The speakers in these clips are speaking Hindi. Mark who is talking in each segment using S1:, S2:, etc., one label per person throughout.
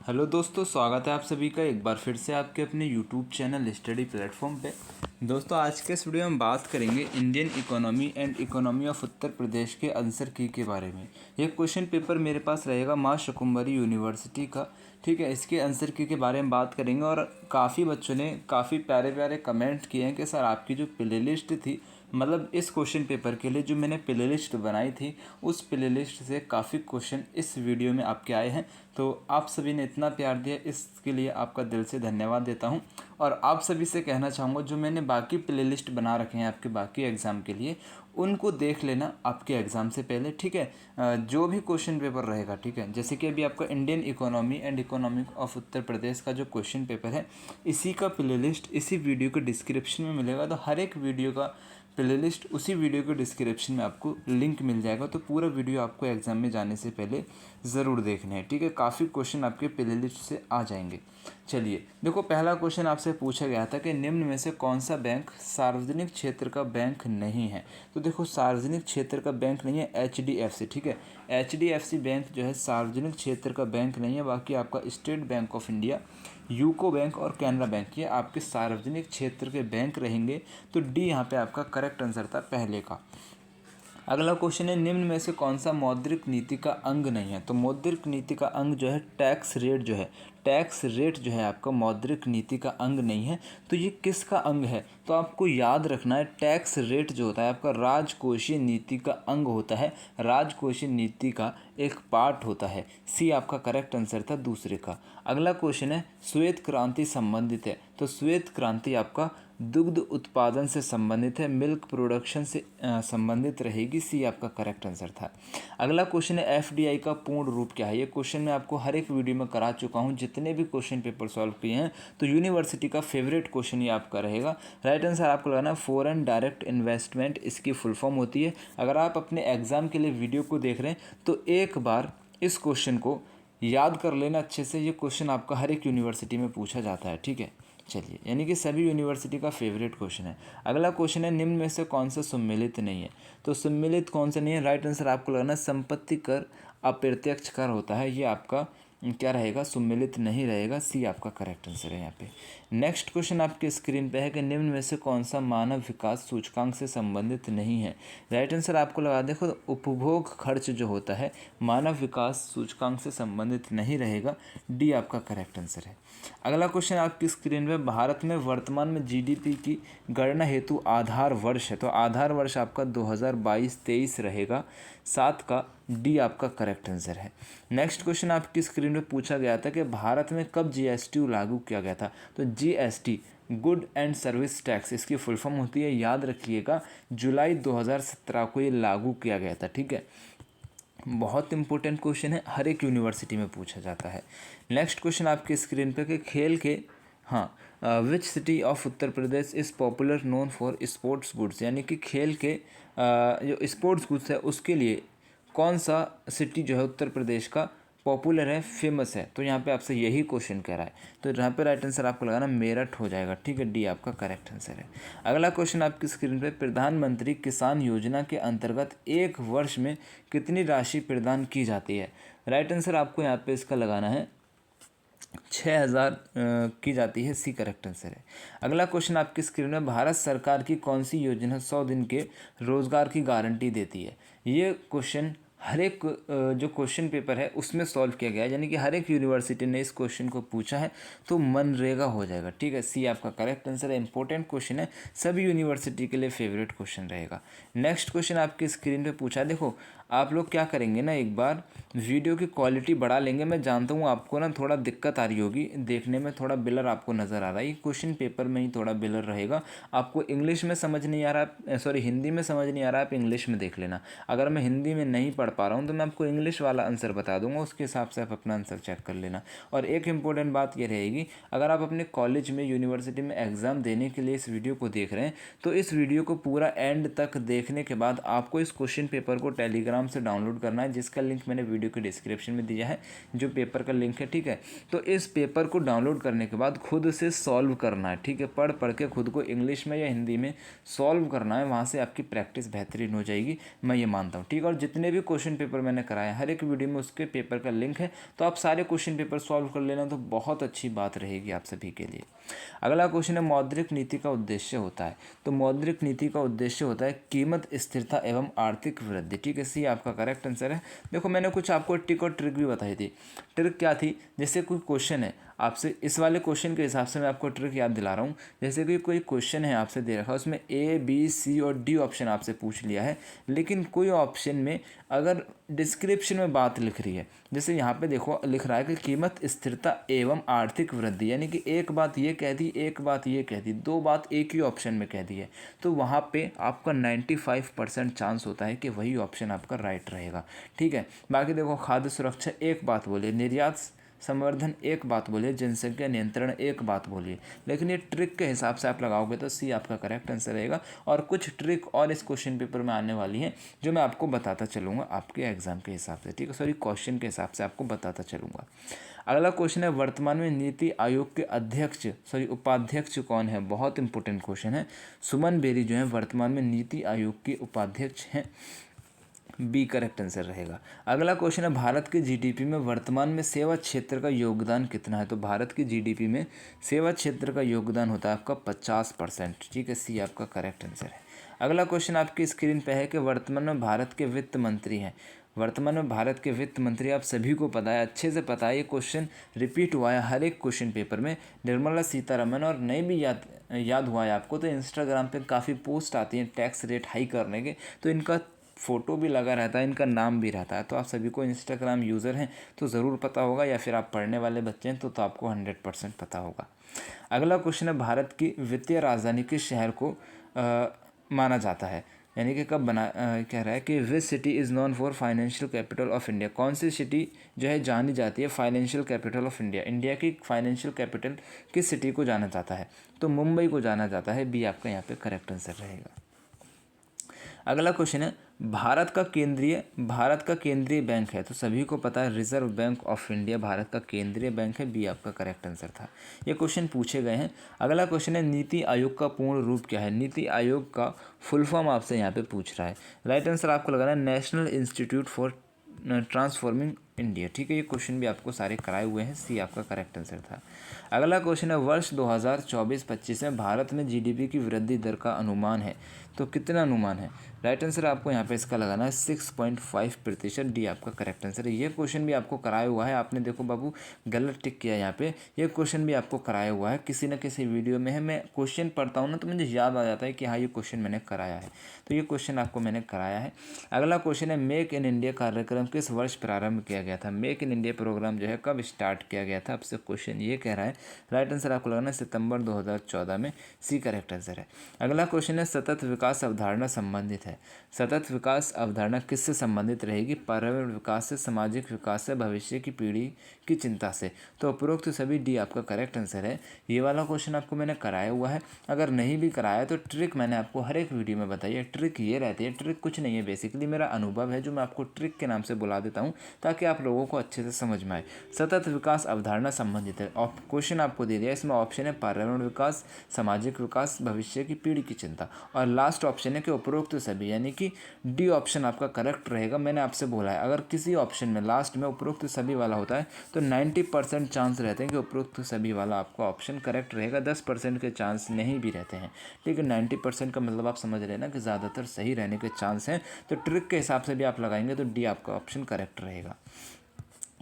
S1: हेलो दोस्तों, स्वागत है आप सभी का एक बार फिर से आपके अपने यूट्यूब चैनल स्टडी प्लेटफॉर्म पे। दोस्तों, आज के इस वीडियो में हम बात करेंगे Indian economy and economy of Uttar Pradesh के आंसर की के बारे में। ये क्वेश्चन पेपर मेरे पास रहेगा माँ शाकुंभरी यूनिवर्सिटी का। ठीक है, इसके आंसर की के बारे में बात करेंगे। और काफ़ी बच्चों ने काफ़ी प्यारे प्यारे कमेंट किए हैं कि सर आपकी जो प्ले लिस्ट थी, मतलब इस क्वेश्चन पेपर के लिए जो मैंने प्ले लिस्ट बनाई थी, उस प्ले लिस्ट से काफ़ी क्वेश्चन इस वीडियो में आपके आए हैं। तो आप सभी ने इतना प्यार दिया, इसके लिए आपका दिल से धन्यवाद देता हूं। और आप सभी से कहना चाहूँगा, जो मैंने बाकी प्ले लिस्ट बना रखे हैं आपके बाकी एग्ज़ाम के लिए, उनको देख लेना आपके एग्ज़ाम से पहले। ठीक है, जो भी क्वेश्चन पेपर रहेगा, ठीक है, जैसे कि अभी आपका Indian economy and economic of Uttar Pradesh का जो क्वेश्चन पेपर है, इसी का प्ले लिस्ट इसी वीडियो के डिस्क्रिप्शन में मिलेगा। तो हर एक वीडियो का प्लेलिस्ट उसी वीडियो के डिस्क्रिप्शन में आपको लिंक मिल जाएगा। तो पूरा वीडियो आपको एग्ज़ाम में जाने से पहले ज़रूर देखना है। ठीक है, काफ़ी क्वेश्चन आपके प्लेलिस्ट से आ जाएंगे। चलिए देखो, पहला क्वेश्चन आपसे पूछा गया था कि निम्न में से कौन सा बैंक सार्वजनिक क्षेत्र का बैंक नहीं है। तो देखो, सार्वजनिक क्षेत्र का बैंक नहीं है HDFC। ठीक है, HDFC बैंक जो है सार्वजनिक क्षेत्र का बैंक नहीं है। बाकी आपका state bank of India, UCO bank और कैनरा बैंक, ये आपके सार्वजनिक क्षेत्र के बैंक रहेंगे। तो डी यहाँ पे आपका करेक्ट आंसर था पहले का। अगला क्वेश्चन है, निम्न में से कौन सा मौद्रिक नीति का अंग नहीं है। तो मौद्रिक नीति का अंग जो है टैक्स रेट जो है, टैक्स रेट जो है आपका मौद्रिक नीति का अंग नहीं है। तो ये किसका अंग है? तो आपको याद रखना है, टैक्स रेट जो होता है आपका राजकोषीय नीति का अंग होता है, राजकोषीय नीति का एक पार्ट होता है। सी आपका करेक्ट आंसर था दूसरे का। अगला क्वेश्चन है, श्वेत क्रांति संबंधित है। तो श्वेत क्रांति आपका दुग्ध उत्पादन से संबंधित है, मिल्क प्रोडक्शन से संबंधित रहेगी। सी आपका करेक्ट आंसर था। अगला क्वेश्चन है, एफडीआई का पूर्ण रूप क्या है। ये क्वेश्चन मैं आपको हर एक वीडियो में करा चुका हूँ, जितने भी क्वेश्चन पेपर सॉल्व किए हैं। तो यूनिवर्सिटी का फेवरेट क्वेश्चन ये आपका रहेगा। राइट आंसर आपको लगाना है फॉरेन डायरेक्ट इन्वेस्टमेंट, इसकी फुल फॉर्म होती है। अगर आप अपने एग्जाम के लिए वीडियो को देख रहे हैं तो एक बार इस क्वेश्चन को याद कर लेना अच्छे से। ये क्वेश्चन आपका हर एक यूनिवर्सिटी में पूछा जाता है। ठीक है, चलिए, यानी कि सभी यूनिवर्सिटी का फेवरेट क्वेश्चन है। अगला क्वेश्चन है, निम्न में से कौन सा सम्मिलित नहीं है। तो सम्मिलित कौन सा नहीं है? राइट आंसर आपको लगना संपत्ति कर अप्रत्यक्ष कर होता है। ये आपका क्या रहेगा? सम्मिलित नहीं रहेगा। सी आपका करेक्ट आंसर है यहाँ पे। नेक्स्ट क्वेश्चन आपके स्क्रीन पे है कि निम्न में से कौन सा मानव विकास सूचकांक से संबंधित नहीं है। राइट आंसर आपको लगा देखो, उपभोग खर्च जो होता है मानव विकास सूचकांक से संबंधित नहीं रहेगा। डी आपका करेक्ट आंसर है। अगला क्वेश्चन आपकी स्क्रीन पे, भारत में वर्तमान में जीडीपी की गणना हेतु आधार वर्ष है। तो आधार वर्ष आपका 2022-23 रहेगा। 7 का डी आपका करेक्ट आंसर है। नेक्स्ट क्वेश्चन आपकी स्क्रीन पे पूछा गया था कि भारत में कब जीएसटी लागू किया गया था। तो GST good and service tax, इसकी फुल फॉर्म होती है, याद रखिएगा, जुलाई 2017 को ये लागू किया गया था। ठीक है, बहुत इंपॉर्टेंट क्वेश्चन है, हर एक यूनिवर्सिटी में पूछा जाता है। नेक्स्ट क्वेश्चन आपके स्क्रीन पे कि खेल के which city of Uttar Pradesh is popular known for sports goods, यानी कि खेल के जो स्पोर्ट्स गुड्स है उसके लिए कौन सा सिटी जो है उत्तर प्रदेश का पॉपुलर है, फेमस है। तो यहाँ पे आपसे यही क्वेश्चन कह रहा है। तो यहाँ पे राइट आंसर आपको लगाना मेरठ हो जाएगा। ठीक है, डी आपका करेक्ट आंसर है। अगला क्वेश्चन आपकी स्क्रीन पे, प्रधानमंत्री किसान योजना के अंतर्गत एक वर्ष में कितनी राशि प्रदान की जाती है। राइट आंसर आपको यहाँ पे इसका लगाना है 6000 की जाती है। सी करेक्ट आंसर है। अगला क्वेश्चन आपकी स्क्रीन में, भारत सरकार की कौन सी योजना 100 दिन के रोजगार की गारंटी देती है। ये क्वेश्चन हर एक जो क्वेश्चन पेपर है उसमें सॉल्व किया गया है, यानी कि हर एक यूनिवर्सिटी ने इस क्वेश्चन को पूछा है। तो मनरेगा हो जाएगा। ठीक है, सी आपका करेक्ट आंसर है। इंपॉर्टेंट क्वेश्चन है, सभी यूनिवर्सिटी के लिए फेवरेट क्वेश्चन रहेगा। नेक्स्ट क्वेश्चन आपकी स्क्रीन पे पूछा है, देखो आप लोग क्या करेंगे ना, एक बार वीडियो की क्वालिटी बढ़ा लेंगे। मैं जानता हूँ आपको ना थोड़ा दिक्कत आ रही होगी, देखने में थोड़ा बिलर आपको नज़र आ रहा है। ये क्वेश्चन पेपर में ही थोड़ा बिलर रहेगा। आपको इंग्लिश में समझ नहीं आ रहा, सॉरी हिंदी में समझ नहीं आ रहा, आप इंग्लिश में देख लेना। अगर मैं हिंदी में नहीं पढ़ पा रहा हूँ तो मैं आपको इंग्लिश वाला आंसर बता दूंगा, उसके हिसाब से आप अपना आंसर चेक कर लेना। और एक इंपॉर्टेंट बात ये रहेगी, अगर आप अपने कॉलेज में यूनिवर्सिटी में एग्ज़ाम देने के लिए इस वीडियो को देख रहे हैं तो इस वीडियो को पूरा एंड तक देखने के बाद आपको इस क्वेश्चन पेपर को टेलीग्राम आराम से डाउनलोड करना है, जिसका लिंक मैंने वीडियो के डिस्क्रिप्शन में दिया है, जो पेपर का लिंक है, ठीक है। तो इस पेपर को डाउनलोड करने के बाद खुद से सॉल्व करना है, ठीक है। पढ़ पढ़ के खुद को इंग्लिश में या हिंदी में सॉल्व करना है, वहाँ से आपकी प्रैक्टिस बेहतरीन हो जाएगी, मैं ये मानता हूँ, ठीक है। और जितने भी क्वेश्चन पेपर मैंने कराए हर एक वीडियो में उसके पेपर का लिंक है, तो आप सारे क्वेश्चन पेपर सॉल्व कर लेना, तो बहुत अच्छी बात रहेगी आप सभी के लिए। अगला क्वेश्चन है मौद्रिक नीति का उद्देश्य होता है। तो मौद्रिक नीति का उद्देश्य होता है कीमत स्थिरता एवं आर्थिक वृद्धि, ठीक है। सी आपका करेक्ट आंसर है। देखो मैंने कुछ आपको टिक और ट्रिक भी बताई थी। ट्रिक क्या थी, जैसे कोई क्वेश्चन है आपसे, इस वाले क्वेश्चन के हिसाब से मैं आपको ट्रिक याद दिला रहा हूँ। जैसे कि कोई क्वेश्चन है आपसे दे रखा है, उसमें ए बी सी और डी ऑप्शन आपसे पूछ लिया है, लेकिन कोई ऑप्शन में अगर डिस्क्रिप्शन में बात लिख रही है, जैसे यहाँ पे देखो लिख रहा है कि कीमत स्थिरता एवं आर्थिक वृद्धि, यानी कि एक बात ये कह दी, एक बात ये कह दी, दो बात एक ही ऑप्शन में कह दी है, तो वहाँ पे आपका 95% चांस होता है कि वही ऑप्शन आपका राइट रहेगा, ठीक है। बाकी देखो खाद्य सुरक्षा एक बात बोले, निर्यात संवर्धन एक बात बोलिए, जनसंख्या नियंत्रण एक बात बोलिए, लेकिन ये ट्रिक के हिसाब से आप लगाओगे तो सी आपका करेक्ट आंसर रहेगा। और कुछ ट्रिक और इस क्वेश्चन पेपर में आने वाली हैं जो मैं आपको बताता चलूँगा आपके एग्जाम के हिसाब से, ठीक है, सॉरी क्वेश्चन के हिसाब से आपको बताता चलूँगा। अगला क्वेश्चन है वर्तमान में नीति आयोग के उपाध्यक्ष कौन है। बहुत इंपॉर्टेंट क्वेश्चन है। सुमन बेरी जो है वर्तमान में नीति आयोग के उपाध्यक्ष हैं, बी करेक्ट आंसर रहेगा। अगला क्वेश्चन है भारत के जीडीपी में वर्तमान में सेवा क्षेत्र का योगदान कितना है। तो भारत की जीडीपी में सेवा क्षेत्र का योगदान होता है आपका 50%, ठीक है, सी आपका करेक्ट आंसर है। अगला क्वेश्चन आपकी स्क्रीन पे है कि वर्तमान में भारत के वित्त मंत्री हैं। वर्तमान में भारत के वित्त मंत्री आप सभी को पता है, अच्छे से पता है, ये क्वेश्चन रिपीट हुआ है हर एक क्वेश्चन पेपर में, निर्मला सीतारमन। और नहीं भी याद हुआ है आपको तो इंस्टाग्राम पे काफ़ी पोस्ट आती हैं टैक्स रेट हाई करने के, तो इनका फ़ोटो भी लगा रहता है, इनका नाम भी रहता है। तो आप सभी को इंस्टाग्राम यूज़र हैं तो ज़रूर पता होगा, या फिर आप पढ़ने वाले बच्चे हैं तो आपको 100% पता होगा। अगला क्वेश्चन है भारत की वित्तीय राजधानी किस शहर को माना जाता है, यानी कि कब कह रहा है कि which city is non for financial capital of India. कौन सी सिटी जो है जानी जाती है financial capital of India, India की फाइनेंशियल कैपिटल किस सिटी को जाना जाता है। तो मुंबई को जाना जाता है, बी आपका यहाँ पे करेक्ट आंसर रहेगा। अगला क्वेश्चन है भारत का केंद्रीय बैंक है। तो सभी को पता है reserve bank of India Bharat का केंद्रीय बैंक है, बी आपका करेक्ट आंसर था। ये क्वेश्चन पूछे गए हैं। अगला क्वेश्चन है नीति आयोग का पूर्ण रूप क्या है। नीति आयोग का फुल फॉर्म आपसे यहाँ पे पूछ रहा है। राइट आंसर आपको लगाना है national institute for transforming India, ठीक है। ये क्वेश्चन भी आपको सारे कराए हुए हैं, सी आपका करेक्ट आंसर था। अगला क्वेश्चन है वर्ष 2024-25 में भारत में जीडीपी की वृद्धि दर का अनुमान है। तो कितना अनुमान है। राइट आंसर आपको यहाँ पे इसका लगाना है 6.5%, डी आपका करेक्ट आंसर है। ये क्वेश्चन भी आपको कराया हुआ है, आपने देखो बाबू गलत टिक किया यहाँ पे, ये क्वेश्चन भी आपको कराया हुआ है, किसी न किसी वीडियो में है। मैं क्वेश्चन पढ़ता हूँ ना तो मुझे याद आ जाता है कि हाँ ये क्वेश्चन मैंने कराया है, तो ये क्वेश्चन आपको मैंने कराया है। अगला क्वेश्चन है मेक इन इंडिया कार्यक्रम किस वर्ष प्रारंभ किया गया था। मेक इन इंडिया प्रोग्राम जो है कब स्टार्ट किया गया था, आपसे क्वेश्चन ये कह रहा है। राइट आंसर आपको लगाना है सितंबर 2014 में, सी करेक्ट आंसर है। अगला क्वेश्चन है सतत विकास अवधारणा संबंधित है। सतत विकास अवधारणा किससे संबंधित रहेगी। पर्यावरण विकास से, सामाजिक विकास से, भविष्य की पीढ़ी की चिंता से। तो उपरोक्त सभी डी आपका करेक्ट आंसर है। ये वाला क्वेश्चन आपको मैंने कराया हुआ है, अगर नहीं भी कराया तो ट्रिक मैंने आपको हर एक वीडियो में बताई है। ट्रिक ये रहती है, ट्रिक कुछ नहीं है, बेसिकली मेरा अनुभव है जो मैं आपको ट्रिक के नाम से बुला देता हूँ ताकि आप लोगों को अच्छे से समझ में आए। सतत विकास अवधारणा संबंधित है, क्वेश्चन आपको दे दिया, इसमें ऑप्शन है पर्यावरण विकास, सामाजिक विकास, भविष्य की पीढ़ी की चिंता, और लास्ट ऑप्शन है कि उपरोक्त सभी, यानी कि डी ऑप्शन आपका करेक्ट रहेगा। मैंने आपसे बोला है अगर किसी ऑप्शन में लास्ट में उपरोक्त सभी वाला होता है तो 90% चांस रहते हैं कि उपरोक्त सभी वाला आपका ऑप्शन करेक्ट रहेगा, 10% के चांस नहीं भी रहते हैं, लेकिन 90% का मतलब आप समझ रहे हैं ना कि ज़्यादातर सही रहने के चांस हैं। तो ट्रिक के हिसाब से भी आप लगाएंगे तो डी आपका ऑप्शन करेक्ट रहेगा।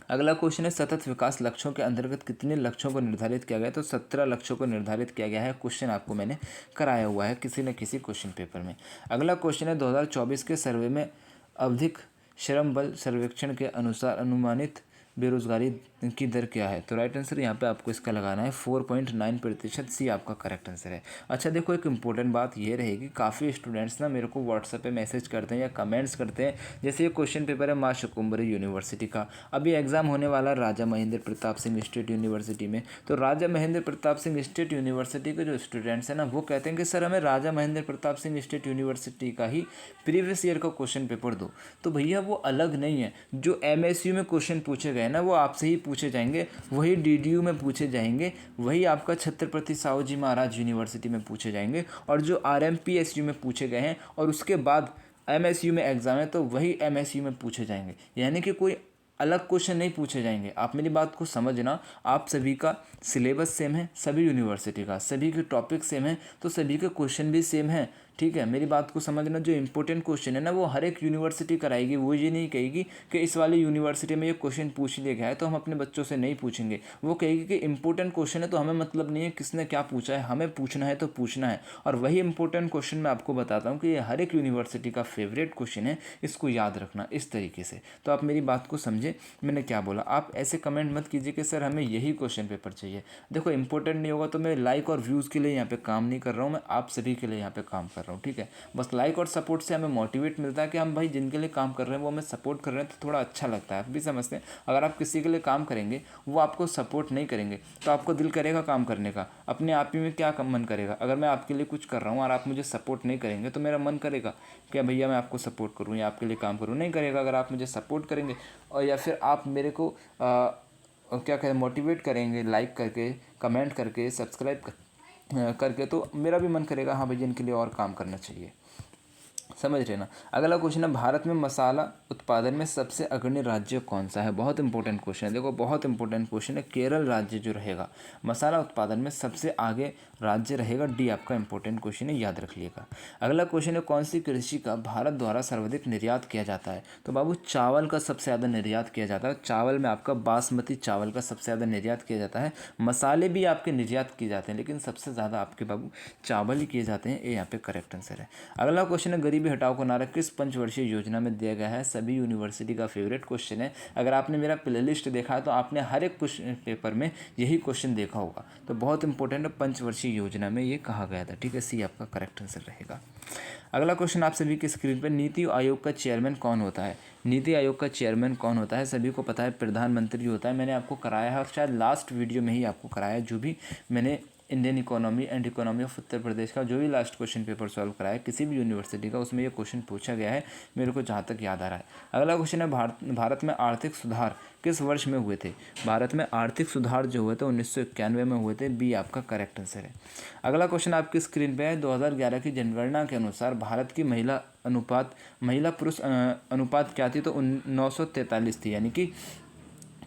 S1: अगला क्वेश्चन है सतत विकास लक्ष्यों के अंतर्गत कितने लक्ष्यों को निर्धारित किया गया। तो 17 लक्ष्यों को निर्धारित किया गया है, क्वेश्चन आपको मैंने कराया हुआ है किसी न किसी क्वेश्चन पेपर में। अगला क्वेश्चन है 2024 के सर्वे में आवधिक श्रम बल सर्वेक्षण के अनुसार अनुमानित बेरोजगारी की दर क्या है? तो राइट आंसर यहाँ पे आपको इसका लगाना है 4.9%। सी आपका करेक्ट आंसर है। अच्छा देखो, एक इंपॉर्टेंट बात ये रहेगी, काफ़ी स्टूडेंट्स ना मेरे को व्हाट्सएप पे मैसेज करते हैं या कमेंट्स करते हैं। जैसे ये क्वेश्चन पेपर है माँ शाकुंभरी यूनिवर्सिटी का, अभी एग्जाम होने वाला राजा महेंद्र प्रताप सिंह स्टेट यूनिवर्सिटी में। तो राजा महेंद्र प्रताप सिंह स्टेट यूनिवर्सिटी के जो स्टूडेंट्स हैं ना, वो कहते हैं कि सर हमें राजा महेंद्र प्रताप सिंह स्टेट यूनिवर्सिटी का ही प्रीवियस ईयर का क्वेश्चन पेपर दो। तो भैया वो अलग नहीं है, जो एमएसयू में क्वेश्चन पूछे गए ना वो आपसे ही पूछे जाएंगे, वही डीडीयू में पूछे जाएंगे, वही आपका छत्रपति साहू जी महाराज यूनिवर्सिटी में पूछे जाएंगे, और जो आरएमपीएसयू में पूछे गए हैं और उसके बाद एमएसयू में एग्जाम है तो वही एमएसयू में पूछे जाएंगे। यानी कि कोई अलग क्वेश्चन नहीं पूछे जाएंगे। आप मेरी बात को समझना, आप सभी का सिलेबस सेम है, सभी यूनिवर्सिटी का, सभी के टॉपिक सेम है, तो सभी के क्वेश्चन भी सेम है। ठीक है, मेरी बात को समझना, जो इंपॉर्टेंट क्वेश्चन है ना वो हर एक यूनिवर्सिटी कराएगी। वो ये नहीं कहेगी कि इस वाली यूनिवर्सिटी में ये क्वेश्चन पूछ लिया गया है तो हम अपने बच्चों से नहीं पूछेंगे। वो कहेगी कि इंपॉर्टेंट क्वेश्चन है तो हमें मतलब नहीं है किसने क्या पूछा है, हमें पूछना है तो पूछना है। और वही इंपॉर्टेंट क्वेश्चन मैं आपको बताता हूँ कि ये हर एक यूनिवर्सिटी का फेवरेट क्वेश्चन है, इसको याद रखना इस तरीके से। तो आप मेरी बात को समझे मैंने क्या बोला। आप ऐसे कमेंट मत कीजिए कि सर हमें यही क्वेश्चन पेपर चाहिए। देखो इंपॉर्टेंट नहीं होगा तो मैं लाइक और व्यूज़ के लिए यहाँ पे काम नहीं कर रहा हूँ, मैं आप सभी के लिए यहाँ पे काम कर रहा हूँ। ठीक है, बस लाइक और सपोर्ट से हमें मोटिवेट मिलता है कि हम भाई जिनके लिए काम कर रहे हैं वो हमें सपोर्ट कर रहे हैं, तो थोड़ा अच्छा लगता है। आप भी समझते हैं, अगर आप किसी के लिए काम करेंगे वो आपको सपोर्ट नहीं करेंगे तो आपको दिल करेगा काम करने का, अपने आप ही में क्या मन करेगा। अगर मैं आपके लिए कुछ कर रहा हूँ और आप मुझे सपोर्ट नहीं करेंगे तो मेरा मन करेगा क्या भैया मैं आपको सपोर्ट करूँ या आपके लिए काम करूँ? नहीं करेगा। अगर आप मुझे सपोर्ट करेंगे और या फिर आप मेरे को क्या कहें मोटिवेट करेंगे लाइक करके, कमेंट करके, सब्सक्राइब करके, तो मेरा भी मन करेगा हाँ भैया इनके लिए और काम करना चाहिए। समझ रहे ना। अगला क्वेश्चन है, भारत में मसाला उत्पादन में सबसे अग्रणी राज्य कौन सा है? बहुत इंपॉर्टेंट क्वेश्चन है। देखो बहुत इंपॉर्टेंट क्वेश्चन है। केरल राज्य जो रहेगा मसाला उत्पादन में सबसे आगे राज्य रहेगा। डी आपका इंपॉर्टेंट क्वेश्चन है, याद रखिएगा। अगला क्वेश्चन है, कौन सी कृषि का भारत द्वारा सर्वाधिक निर्यात किया जाता है? तो बाबू चावल का सबसे ज़्यादा निर्यात किया जाता है। चावल में आपका बासमती चावल का सबसे ज़्यादा निर्यात किया जाता है। मसाले भी आपके निर्यात किए जाते हैं लेकिन सबसे ज़्यादा आपके बाबू चावल ही किए जाते हैं। ये यहाँ पे करेक्ट आंसर है। अगला क्वेश्चन है, गरीबी हटाओ को नारा किस पंचवर्षीय योजना में दिया गया है? सभी यूनिवर्सिटी का फेवरेट क्वेश्चन है। अगर आपने मेरा प्लेलिस्ट देखा है तो आपने हर एक क्वेश्चन पेपर में यही क्वेश्चन देखा होगा। तो बहुत इंपॉर्टेंट है, पंचवर्षीय योजना में ये कहा गया था। ठीक है, सी आपका करेक्ट आंसर रहेगा। अगला क्वेश्चन आप सभी की स्क्रीन पर, नीति आयोग का चेयरमैन कौन होता है? नीति आयोग का चेयरमैन कौन होता है? सभी को पता है प्रधानमंत्री होता है। मैंने आपको कराया है और शायद लास्ट वीडियो में ही आपको कराया है, जो भी मैंने Indian economy and economy of Uttar Pradesh का जो भी लास्ट क्वेश्चन पेपर सॉल्व कराया है किसी भी यूनिवर्सिटी का, उसमें ये क्वेश्चन पूछा गया है मेरे को जहाँ तक याद आ रहा है। अगला क्वेश्चन है, भारत में आर्थिक सुधार किस वर्ष में हुए थे? भारत में आर्थिक सुधार जो हुए थे 1991 में हुए थे। बी आपका करेक्ट आंसर है। अगला क्वेश्चन आपकी स्क्रीन पे है, 2011 की जनगणना के अनुसार भारत की महिला पुरुष अनुपात क्या थी? तो 943 थी, यानी कि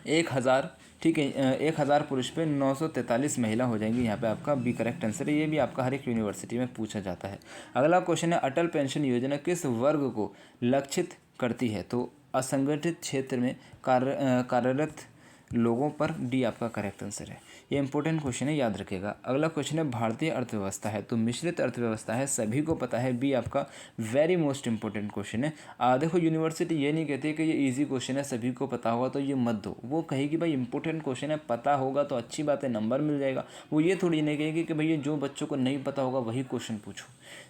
S1: 1000। ठीक है, 1000 पुरुष पे 943 महिला हो जाएंगी। यहाँ पे आपका बी करेक्ट आंसर है। ये भी आपका हर एक यूनिवर्सिटी में पूछा जाता है। अगला क्वेश्चन है, अटल पेंशन योजना किस वर्ग को लक्षित करती है? तो असंगठित क्षेत्र में कार्यरत लोगों पर। डी आपका करेक्ट आंसर है। ये इंपॉर्टेंट क्वेश्चन है, याद रखिएगा। अगला क्वेश्चन है, भारतीय अर्थव्यवस्था है तो मिश्रित अर्थव्यवस्था है, सभी को पता है। बी आपका वेरी मोस्ट इंपॉर्टेंट क्वेश्चन है। देखो यूनिवर्सिटी ये नहीं कहती कि ये इजी क्वेश्चन है सभी को पता होगा तो ये मत दो। वो कहेगी भाई इंपॉर्टेंट क्वेश्चन है, पता होगा तो अच्छी बात है, नंबर मिल जाएगा। वो ये थोड़ी नहीं कहेगी कि भैया जो बच्चों को नहीं पता होगा वही क्वेश्चन पूछो।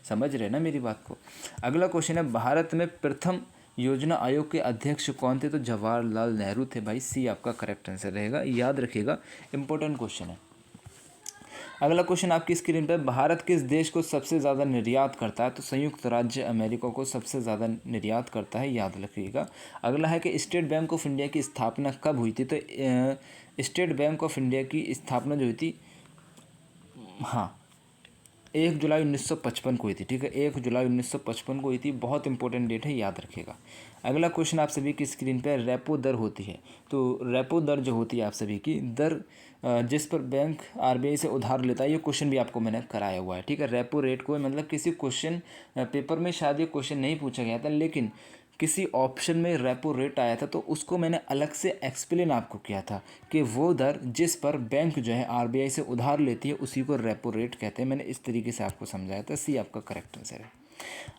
S1: समझ रहे ना मेरी बात को। अगला क्वेश्चन है, भारत में प्रथम योजना आयोग के अध्यक्ष कौन थे? तो जवाहरलाल नेहरू थे भाई। सी आपका करेक्ट आंसर रहेगा, याद रखिएगा, इंपॉर्टेंट क्वेश्चन है। अगला क्वेश्चन आपकी स्क्रीन पर, भारत किस देश को सबसे ज़्यादा निर्यात करता है? तो संयुक्त राज्य अमेरिका को सबसे ज़्यादा निर्यात करता है, याद रखिएगा। अगला है कि स्टेट बैंक ऑफ इंडिया की स्थापना कब हुई थी? तो स्टेट बैंक ऑफ इंडिया की स्थापना जो हुई थी, हाँ, 1 जुलाई 1955 को हुई थी। ठीक है, 1 जुलाई 1955 को हुई थी। बहुत इंपॉर्टेंट डेट है, याद रखिएगा। अगला क्वेश्चन आप सभी की स्क्रीन पर, रेपो दर होती है तो रेपो दर जो होती है आप सभी की दर जिस पर बैंक आरबीआई से उधार लेता है, ये क्वेश्चन भी आपको मैंने कराया हुआ है। ठीक है, रेपो रेट को मतलब किसी क्वेश्चन पेपर में शायद ये क्वेश्चन नहीं पूछा गया था लेकिन किसी ऑप्शन में रेपो रेट आया था तो उसको मैंने अलग से एक्सप्लेन आपको किया था कि वो दर जिस पर बैंक जो है आरबीआई से उधार लेती है उसी को रेपो रेट कहते हैं। मैंने इस तरीके से आपको समझाया था। सी आपका करेक्ट आंसर है।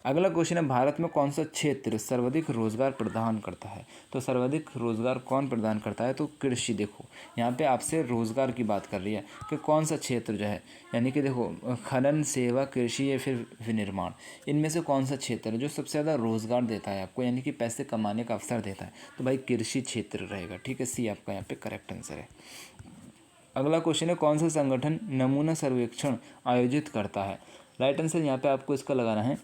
S1: अगला क्वेश्चन है, भारत में कौन सा क्षेत्र सर्वाधिक रोजगार प्रदान करता है? तो सर्वाधिक रोजगार कौन प्रदान करता है? तो कृषि। देखो यहाँ पे आपसे रोजगार की बात कर रही है कि कौन सा क्षेत्र जो है, यानी कि देखो खनन, सेवा, कृषि या फिर विनिर्माण, इनमें से कौन सा क्षेत्र है जो सबसे ज़्यादा रोजगार देता है आपको, यानी कि पैसे कमाने का अवसर देता है? तो भाई कृषि क्षेत्र रहेगा। ठीक है, सी आपका यहाँ पे करेक्ट आंसर है। अगला क्वेश्चन है, कौन सा संगठन नमूना सर्वेक्षण आयोजित करता है? राइट आंसर यहाँ पे आपको इसका लगाना है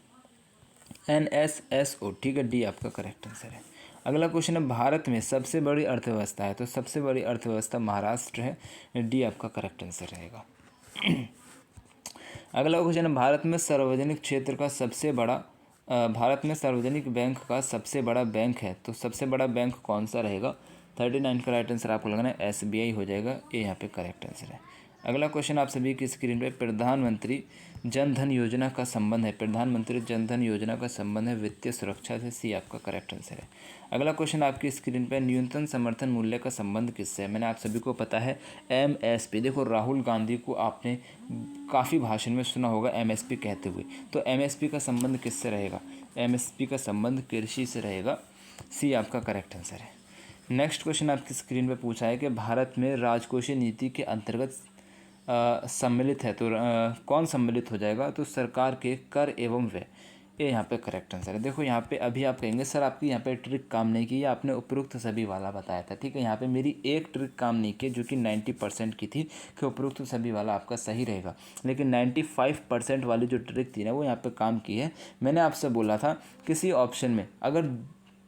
S1: NSSO। ठीक है, डी आपका करेक्ट आंसर है। अगला क्वेश्चन है, भारत में सबसे बड़ी अर्थव्यवस्था है? तो सबसे बड़ी अर्थव्यवस्था महाराष्ट्र है, डी आपका करेक्ट आंसर रहेगा। अगला क्वेश्चन है, भारत में सार्वजनिक क्षेत्र का सबसे बड़ा भारत में सार्वजनिक बैंक का सबसे बड़ा बैंक है, तो सबसे बड़ा बैंक कौन सा रहेगा? 39 का राइट आंसर आपको लगाना है SBI हो जाएगा, ये यहाँ पे करेक्ट आंसर है। अगला क्वेश्चन आप सभी की स्क्रीन पे, प्रधानमंत्री जन धन योजना का संबंध है? प्रधानमंत्री जन धन योजना का संबंध है वित्तीय सुरक्षा से, सी आपका करेक्ट आंसर है। अगला क्वेश्चन आपकी स्क्रीन पे, न्यूनतम समर्थन मूल्य का संबंध किससे है? मैंने आप सभी को पता है MSP। देखो राहुल गांधी को आपने काफ़ी भाषण में सुना होगा MSP कहते हुए, तो MSP का संबंध किससे रहेगा? MSP का संबंध कृषि से रहेगा, सी आपका करेक्ट आंसर है। नेक्स्ट क्वेश्चन आपकी स्क्रीन पे पूछा है कि भारत में राजकोषीय नीति के अंतर्गत सम्मिलित है, तो कौन सम्मिलित हो जाएगा? तो सरकार के कर एवं व्यय, ये यहाँ पे करेक्ट आंसर है। देखो यहाँ पे अभी आप कहेंगे सर आपकी यहाँ पे ट्रिक काम नहीं की, आपने उपरोक्त सभी वाला बताया था। ठीक है, यहाँ पे मेरी एक ट्रिक काम नहीं की जो कि 90% की थी कि उपरोक्त सभी वाला आपका सही रहेगा, लेकिन 95% वाली जो ट्रिक थी ना वो यहाँ पे काम की है। मैंने आपसे बोला था किसी ऑप्शन में अगर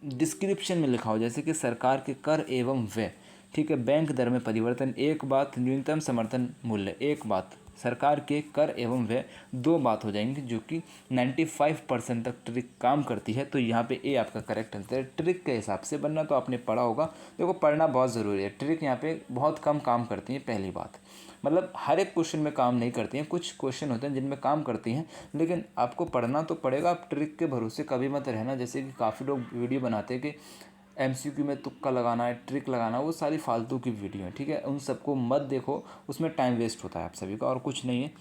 S1: डिस्क्रिप्शन में लिखा हो जैसे कि सरकार के कर एवं व्यय, ठीक है, बैंक दर में परिवर्तन एक बात, न्यूनतम समर्थन मूल्य एक बात, सरकार के कर एवं व्यय दो बात हो जाएंगी, जो कि 95% तक ट्रिक काम करती है। तो यहाँ पे ए आपका करेक्ट आंसर है। ट्रिक के हिसाब से बनना तो आपने पढ़ा होगा, देखो पढ़ना बहुत ज़रूरी है। ट्रिक यहाँ पे बहुत कम काम करती है, पहली बात, मतलब हर एक क्वेश्चन में काम नहीं करती हैं, कुछ क्वेश्चन होते हैं जिनमें काम करती हैं, लेकिन आपको पढ़ना तो पड़ेगा। आप ट्रिक के भरोसे कभी मत रहना, जैसे कि काफ़ी लोग वीडियो बनाते हैं कि MCQ में तुक्का लगाना है, ट्रिक लगाना, वो सारी फालतू की वीडियो है। ठीक है, उन सबको मत देखो, उसमें टाइम वेस्ट होता है आप सभी का, और कुछ नहीं है।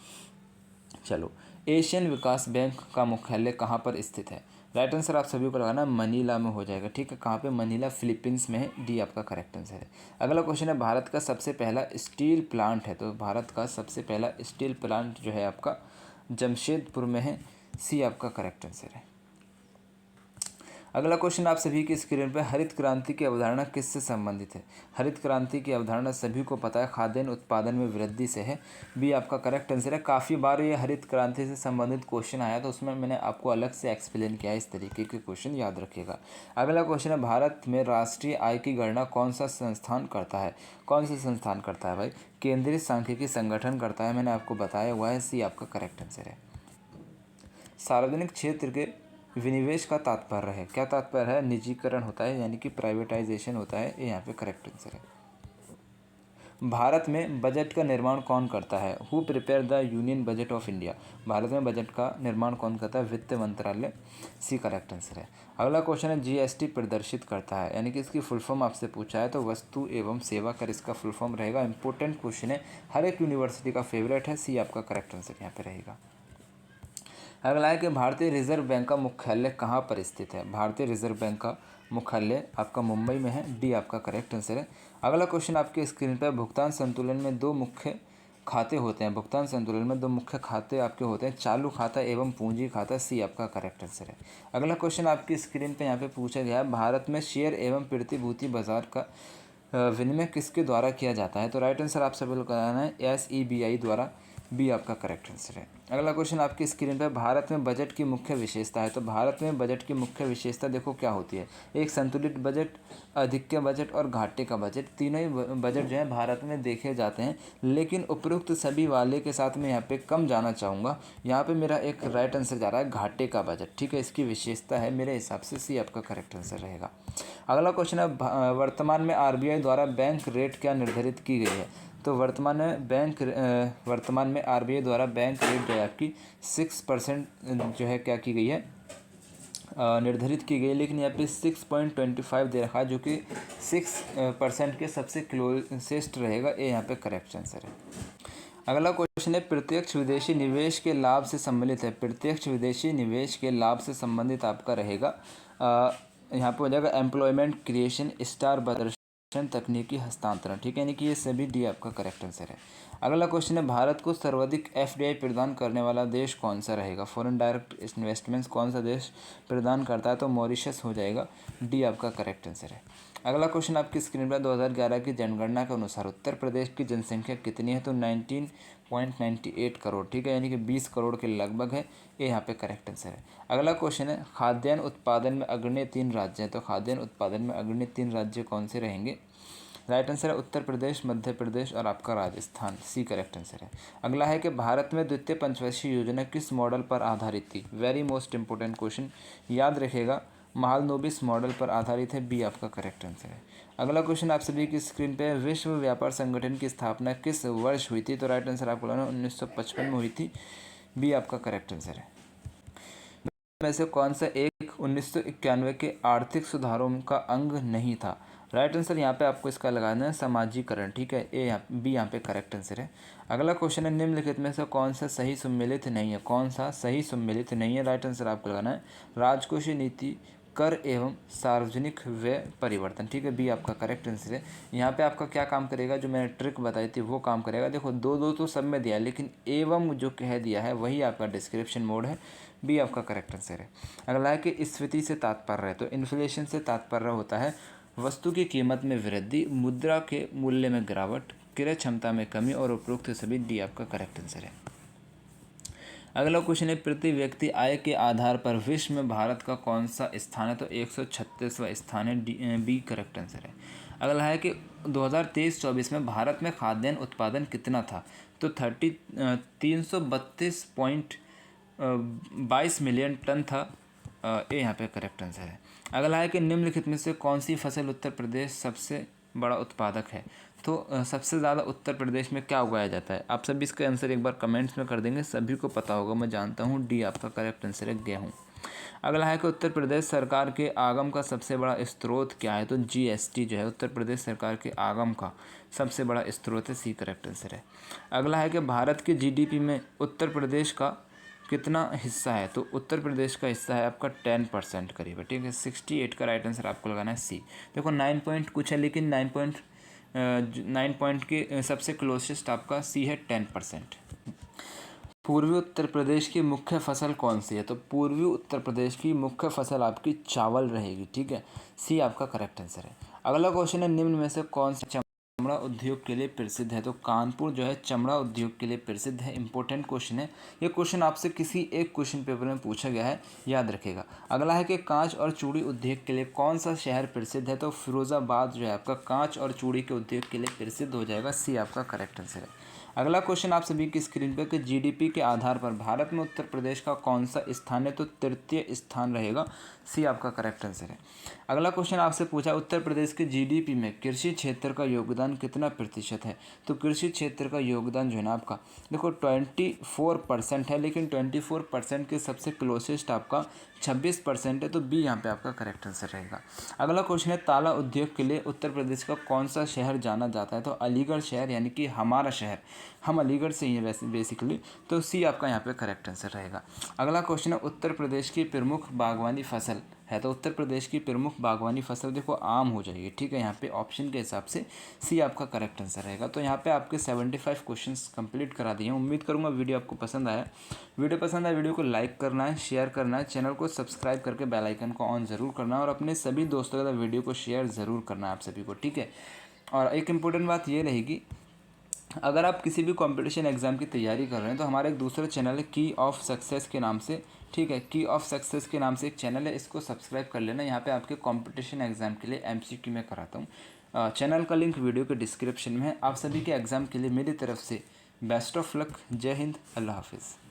S1: चलो, एशियन विकास बैंक का मुख्यालय कहाँ पर स्थित है? राइट आंसर आप सभी को लगाना मनीला में हो जाएगा। ठीक है, कहाँ पे? मनीला, फिलीपींस में है, डी आपका करेक्ट आंसर है। अगला क्वेश्चन है, भारत का सबसे पहला स्टील प्लांट है? तो भारत का सबसे पहला स्टील प्लांट जो है आपका जमशेदपुर में है, सी आपका करेक्ट आंसर है। अगला क्वेश्चन आप सभी की स्क्रीन पर, हरित क्रांति की अवधारणा किससे संबंधित है? हरित क्रांति की अवधारणा सभी को पता है, खाद्यान्न उत्पादन में वृद्धि से है, बी आपका करेक्ट आंसर है। काफ़ी बार ये हरित क्रांति से संबंधित क्वेश्चन आया, तो उसमें मैंने आपको अलग से एक्सप्लेन किया है, इस तरीके के क्वेश्चन याद रखिएगा। अगला क्वेश्चन है, भारत में राष्ट्रीय आय की गणना कौन सा संस्थान करता है? कौन सा संस्थान करता है भाई? केंद्रीय सांख्यिकी संगठन करता है, मैंने आपको बताया हुआ है, सी आपका करेक्ट आंसर है। सार्वजनिक क्षेत्र के विनिवेश का तात्पर्य है, क्या तात्पर्य है? निजीकरण होता है, यानी कि प्राइवेटाइजेशन होता है, ये यहाँ पे करेक्ट आंसर है। भारत में बजट का निर्माण कौन करता है? Who prepare the union budget of India? Bharat में बजट का निर्माण कौन करता है? वित्त मंत्रालय, सी करेक्ट आंसर है। अगला क्वेश्चन है, GST प्रदर्शित करता है, यानी कि इसकी फुल फॉर्म आपसे पूछा है, तो वस्तु एवं सेवा कर इसका फुल फॉर्म रहेगा। इंपॉर्टेंट क्वेश्चन है, हर एक यूनिवर्सिटी का फेवरेट है, सी आपका करेक्ट आंसर यहाँ पे रहेगा। अगला है कि भारतीय रिजर्व बैंक का मुख्यालय कहाँ पर स्थित है? भारतीय रिजर्व बैंक का मुख्यालय आपका मुंबई में है, डी आपका करेक्ट आंसर है। अगला क्वेश्चन आपके स्क्रीन पर, भुगतान संतुलन में दो मुख्य खाते होते हैं, भुगतान संतुलन में दो मुख्य खाते आपके होते हैं, चालू खाता एवं पूंजी खाता, सी आपका करेक्ट आंसर है। अगला क्वेश्चन आपकी स्क्रीन पर यहाँ पे पूछा गया है, भारत में शेयर एवं प्रतिभूति बाजार का विनिमय किसके द्वारा किया जाता है? तो राइट आंसर आप सभी को कराना है SEBI द्वारा, बी आपका करेक्ट आंसर है। अगला क्वेश्चन आपकी स्क्रीन पर, भारत में बजट की मुख्य विशेषता है? तो भारत में बजट की मुख्य विशेषता देखो क्या होती है, एक संतुलित बजट, अधिक्य बजट और घाटे का बजट, तीनों ही बजट जो है भारत में देखे जाते हैं, लेकिन उपरोक्त सभी वाले के साथ मैं यहाँ पे कम जाना चाहूँगा। यहाँ पे मेरा एक राइट आंसर जा रहा है घाटे का बजट। ठीक है, इसकी विशेषता है मेरे हिसाब से, सी आपका करेक्ट आंसर रहेगा। अगला क्वेश्चन है, वर्तमान में RBI द्वारा बैंक रेट क्या निर्धारित की गई है? तो वर्तमान में RBI द्वारा बैंक रेट जो है आपकी 6% जो है क्या की गई है, निर्धारित की गई, लेकिन यहाँ पे 6.25 दे रखा है, जो कि 6% के सबसे क्लोजेस्ट रहेगा, ये यहाँ पे करेक्ट आंसर है। अगला क्वेश्चन है प्रत्यक्ष विदेशी निवेश के लाभ से सम्मिलित है। प्रत्यक्ष विदेशी निवेश के लाभ से संबंधित आपका रहेगा यहाँ पे हो जाएगा एम्प्लॉयमेंट क्रिएशन, स्टार प्रदर्शन, तकनीकी हस्तांतरण। ठीक है, यानी कि ये सभी डी आपका करेक्ट आंसर है। अगला क्वेश्चन है भारत को सर्वाधिक एफडीआई प्रदान करने वाला देश कौन सा रहेगा। फॉरेन डायरेक्ट इन्वेस्टमेंट्स कौन सा देश प्रदान करता है, तो मॉरिशस हो जाएगा। डी आपका करेक्ट आंसर है। अगला क्वेश्चन आपकी स्क्रीन पर 2011 की जनगणना के अनुसार उत्तर प्रदेश की जनसंख्या कितनी है, तो 19.98 करोड़। ठीक है, यानी कि 20 करोड़ के लगभग है। ये यहाँ पे करेक्ट आंसर है। अगला क्वेश्चन है खाद्यान्न उत्पादन में अग्रणी 3 राज्य हैं, तो खाद्यान्न उत्पादन में अग्रणी 3 राज्य कौन से रहेंगे। राइट आंसर है उत्तर प्रदेश, मध्य प्रदेश और आपका राजस्थान। सी करेक्ट आंसर है। अगला है कि भारत में द्वितीय पंचवर्षीय योजना किस मॉडल पर आधारित थी। वेरी मोस्ट इंपोर्टेंट क्वेश्चन, याद रखिएगा महालनोबिस मॉडल पर आधारित है। बी आपका करेक्ट आंसर है। अगला क्वेश्चन आप सभी की स्क्रीन पे, विश्व व्यापार संगठन की स्थापना किस वर्ष हुई थी, तो राइट आंसर आपको लगाना 1955 में हुई थी। बी आपका करेक्ट आंसर है। में से कौन सा एक 1991 के आर्थिक सुधारों का अंग नहीं था। राइट आंसर यहाँ पे आपको इसका लगाना है समाजीकरण। ठीक है, ए बी यहाँ पे करेक्ट आंसर है। अगला क्वेश्चन है निम्नलिखित में से कौन सा सही सम्मिलित नहीं है। कौन सा सही सम्मिलित नहीं है, राइट आंसर आपको लगाना है राजकोषीय नीति, कर एवं सार्वजनिक व्यय परिवर्तन। ठीक है, बी आपका करेक्ट आंसर है। यहाँ पे आपका क्या काम करेगा, जो मैंने ट्रिक बताई थी वो काम करेगा। देखो दो दो तो सब में दिया है, लेकिन एवं जो कह दिया है वही आपका डिस्क्रिप्शन मोड है। बी आपका करेक्ट आंसर है। अगला है कि स्फीति से तात्पर्य है, तो इन्फ्लेशन से तात्पर्य होता है वस्तु की कीमत में वृद्धि, मुद्रा के मूल्य में गिरावट, क्रय क्षमता में कमी और उपरोक्त सभी। डी आपका करेक्ट आंसर है। अगला क्वेश्चन है प्रति व्यक्ति आय के आधार पर विश्व में भारत का कौन सा स्थान है, तो 136वां स्थान है। बी करेक्ट आंसर है। अगला है कि 2023-24 में भारत में खाद्यान्न उत्पादन कितना था, तो 332.22 मिलियन टन था। ये यहाँ पे करेक्ट आंसर है। अगला है कि निम्नलिखित में से कौन सी फसल उत्तर प्रदेश सबसे बड़ा उत्पादक है, तो सबसे ज़्यादा उत्तर प्रदेश में क्या उगाया जाता है। आप सभी इसका आंसर एक बार कमेंट्स में कर देंगे, सभी को पता होगा, मैं जानता हूँ। डी आपका करेक्ट आंसर है गेहूँ। अगला है कि उत्तर प्रदेश सरकार के आगम का सबसे बड़ा स्रोत क्या है, तो जीएसटी जो है उत्तर प्रदेश सरकार के आगम का सबसे बड़ा स्रोत है। सी करेक्ट आंसर है। अगला है कि भारत के जीडीपी में उत्तर प्रदेश का कितना हिस्सा है, तो उत्तर प्रदेश का हिस्सा है आपका 10% करीब है। ठीक है, 68 का राइट आंसर आपको लगाना है सी। देखो 9 पॉइंट कुछ है, लेकिन 9 पॉइंट के सबसे क्लोजेस्ट आपका सी है 10%। पूर्वी उत्तर प्रदेश की मुख्य फसल कौन सी है, तो पूर्वी उत्तर प्रदेश की मुख्य फसल आपकी चावल रहेगी। ठीक है, सी आपका करेक्ट आंसर है। अगला क्वेश्चन है निम्न में से कौन सा चमड़ा उद्योग के लिए प्रसिद्ध है, तो कानपुर जो है चमड़ा उद्योग के लिए प्रसिद्ध है। इंपॉर्टेंट क्वेश्चन है ये, क्वेश्चन आपसे किसी एक क्वेश्चन पेपर में पूछा गया है, याद रखेगा। अगला है कि कांच और चूड़ी उद्योग के लिए कौन सा शहर प्रसिद्ध है, तो फिरोजाबाद जो है आपका कांच और चूड़ी के उद्योग के लिए प्रसिद्ध हो जाएगा। सी आपका करेक्ट आंसर है। अगला क्वेश्चन आप सभी की स्क्रीन पर कि जीडीपी के आधार पर भारत में उत्तर प्रदेश का कौन सा स्थान है, तो तृतीय स्थान रहेगा। सी आपका करेक्ट आंसर है। अगला क्वेश्चन आपसे पूछा उत्तर प्रदेश के जीडीपी में कृषि क्षेत्र का योगदान कितना प्रतिशत है, तो कृषि क्षेत्र का योगदान जो है ना आपका देखो 24% है, लेकिन 24% के सबसे क्लोजेस्ट आपका 26% है, तो बी यहाँ पे आपका करेक्ट आंसर रहेगा। अगला क्वेश्चन है ताला उद्योग के लिए उत्तर प्रदेश का कौन सा शहर जाना जाता है, तो अलीगढ़ शहर, यानी कि हमारा शहर, हम अलीगढ़ से ही हैं वैसे बेसिकली, तो सी आपका यहाँ पे करेक्ट आंसर रहेगा। अगला क्वेश्चन है उत्तर प्रदेश की प्रमुख बागवानी फसल है, तो उत्तर प्रदेश की प्रमुख बागवानी फसल देखो आम हो जाएगी। ठीक है, यहाँ पे ऑप्शन के हिसाब से सी आपका करेक्ट आंसर रहेगा। तो यहाँ पे आपके 75 क्वेश्चंस कंप्लीट करा दिए हैं। उम्मीद करूँगा वीडियो आपको पसंद आया। वीडियो पसंद आया, वीडियो को लाइक करना है, शेयर करना है, चैनल को सब्सक्राइब करके बेल आइकन को ऑन ज़रूर करना है और अपने सभी दोस्तों के साथ वीडियो को शेयर ज़रूर करना है आप सभी को। ठीक है, और एक इम्पोर्टेंट बात ये रहेगी, अगर आप किसी भी कंपटीशन एग्ज़ाम की तैयारी कर रहे हैं तो हमारा एक दूसरा चैनल है की ऑफ सक्सेस के नाम से। ठीक है, की ऑफ सक्सेस के नाम से एक चैनल है, इसको सब्सक्राइब कर लेना। यहाँ पे आपके कंपटीशन एग्ज़ाम के लिए एमसीक्यू में कराता हूँ। चैनल का लिंक वीडियो के डिस्क्रिप्शन में है। आप सभी के एग्ज़ाम के लिए मेरी तरफ से बेस्ट ऑफ लक। जय हिंद, अल्लाह हाफिज़।